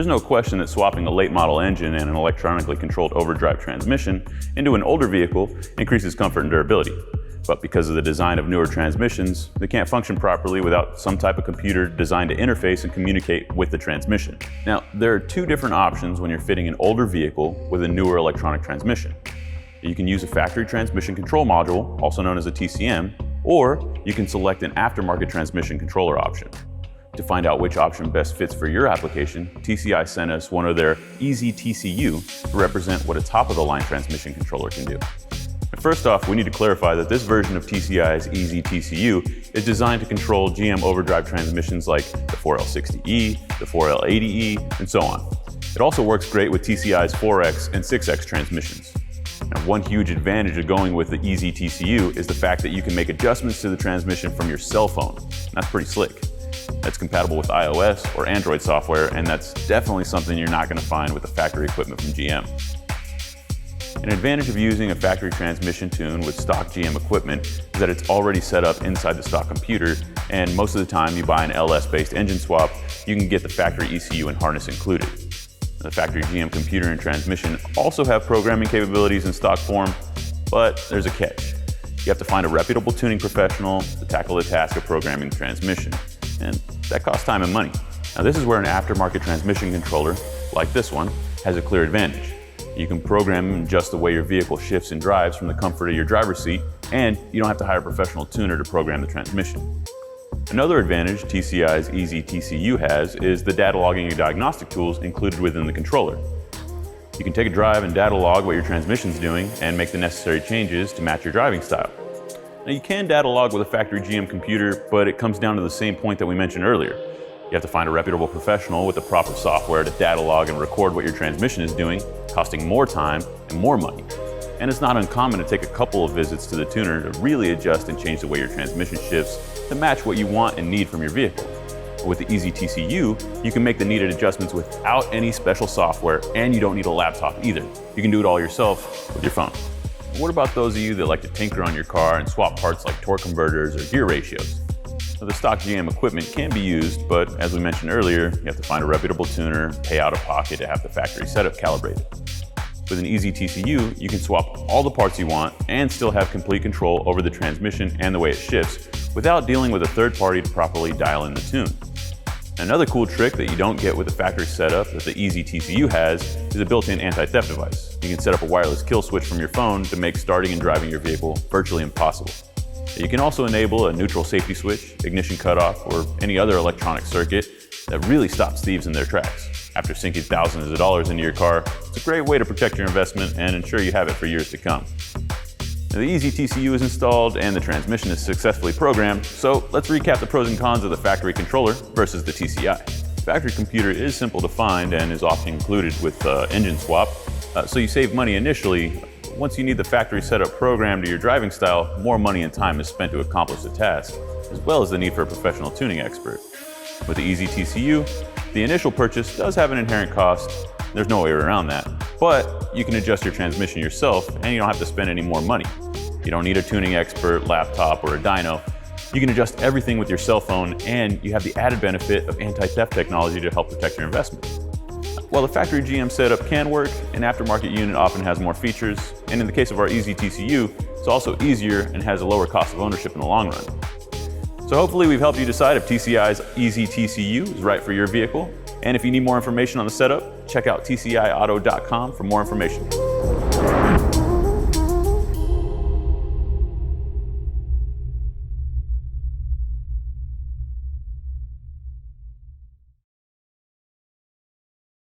There's no question that swapping a late model engine and an electronically controlled overdrive transmission into an older vehicle increases comfort and durability. But because of the design of newer transmissions, they can't function properly without some type of computer designed to interface and communicate with the transmission. Now, there are two different options when you're fitting an older vehicle with a newer electronic transmission. You can use a factory transmission control module, also known as a TCM, or you can select an aftermarket transmission controller option. To find out which option best fits for your application, TCI sent us one of their EZ TCU to represent what a top-of-the-line transmission controller can do. First off, we need to clarify that this version of TCI's EZ TCU is designed to control GM overdrive transmissions like the 4L60E, the 4L80E, and so on. It also works great with TCI's 4X and 6X transmissions. Now, one huge advantage of going with the EZ TCU is the fact that you can make adjustments to the transmission from your cell phone. That's pretty slick. That's compatible with iOS or Android software, and that's definitely something you're not going to find with the factory equipment from GM. An advantage of using a factory transmission tune with stock GM equipment is that it's already set up inside the stock computer, and most of the time you buy an LS-based engine swap, you can get the factory ECU and harness included. The factory GM computer and transmission also have programming capabilities in stock form, but there's a catch. You have to find a reputable tuning professional to tackle the task of programming the transmission, and that costs time and money. Now, this is where an aftermarket transmission controller, like this one, has a clear advantage. You can program and adjust the way your vehicle shifts and drives from the comfort of your driver's seat, and you don't have to hire a professional tuner to program the transmission. Another advantage TCI's EZ TCU has is the data logging and diagnostic tools included within the controller. You can take a drive and data log what your transmission's doing and make the necessary changes to match your driving style. Now, you can data log with a factory GM computer, but it comes down to the same point that we mentioned earlier. You have to find a reputable professional with the proper software to data log and record what your transmission is doing, costing more time and more money. And it's not uncommon to take a couple of visits to the tuner to really adjust and change the way your transmission shifts to match what you want and need from your vehicle. With the EZ TCU, you can make the needed adjustments without any special software, and you don't need a laptop either. You can do it all yourself with your phone. What about those of you that like to tinker on your car and swap parts like torque converters or gear ratios? Now, the stock GM equipment can be used, but as we mentioned earlier, you have to find a reputable tuner, pay out of pocket to have the factory setup calibrated. With an EZ TCU, you can swap all the parts you want and still have complete control over the transmission and the way it shifts without dealing with a third party to properly dial in the tune. Another cool trick that you don't get with the factory setup that the EZ TCU has is a built-in anti-theft device. You can set up a wireless kill switch from your phone to make starting and driving your vehicle virtually impossible. You can also enable a neutral safety switch, ignition cutoff, or any other electronic circuit that really stops thieves in their tracks. After sinking thousands of dollars into your car, it's a great way to protect your investment and ensure you have it for years to come. Now, the EZ TCU is installed and the transmission is successfully programmed, so let's recap the pros and cons of the factory controller versus the TCI. The factory computer is simple to find and is often included with engine swap, so you save money initially. Once you need the factory setup programmed to your driving style, more money and time is spent to accomplish the task, as well as the need for a professional tuning expert. With the EZ TCU, the initial purchase does have an inherent cost. There's no way around that, but you can adjust your transmission yourself and you don't have to spend any more money. You don't need a tuning expert, laptop, or a dyno. You can adjust everything with your cell phone, and you have the added benefit of anti-theft technology to help protect your investment. While the factory GM setup can work, an aftermarket unit often has more features, and in the case of our EZ TCU, it's also easier and has a lower cost of ownership in the long run. So hopefully we've helped you decide if TCI's EZ TCU is right for your vehicle. And if you need more information on the setup, check out tciauto.com for more information.